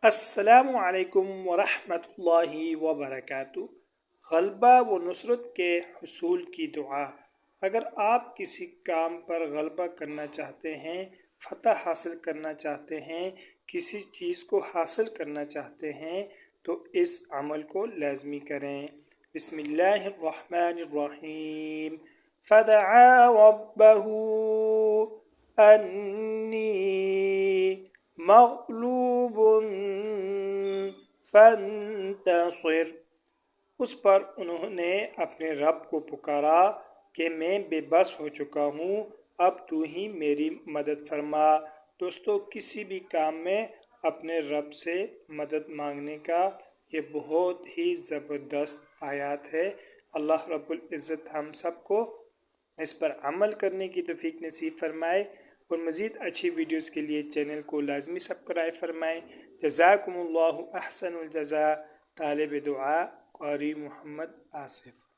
السلام علیکم ورحمۃ اللہ وبرکاتہ۔ غلبہ و نصرت کے حصول کی دعا۔ اگر آپ کسی کام پر غلبہ کرنا چاہتے ہیں، فتح حاصل کرنا چاہتے ہیں، کسی چیز کو حاصل کرنا چاہتے ہیں تو اس عمل کو لازمی کریں۔ بسم اللہ الرحمن الرحیم۔ فدعا ربہ انی مغلوب فانتصر۔ اس پر انہوں نے اپنے رب کو پکارا کہ میں بے بس ہو چکا ہوں، اب تو ہی میری مدد فرما۔ دوستو، کسی بھی کام میں اپنے رب سے مدد مانگنے کا یہ بہت ہی زبردست آیات ہے۔ اللہ رب العزت ہم سب کو اس پر عمل کرنے کی توفیق نصیب فرمائے، اور مزید اچھی ویڈیوز کے لیے چینل کو لازمی سبسکرائب فرمائیں۔ جزاکم اللہ احسن الجزاء۔ طالب دعا قاری محمد آصف۔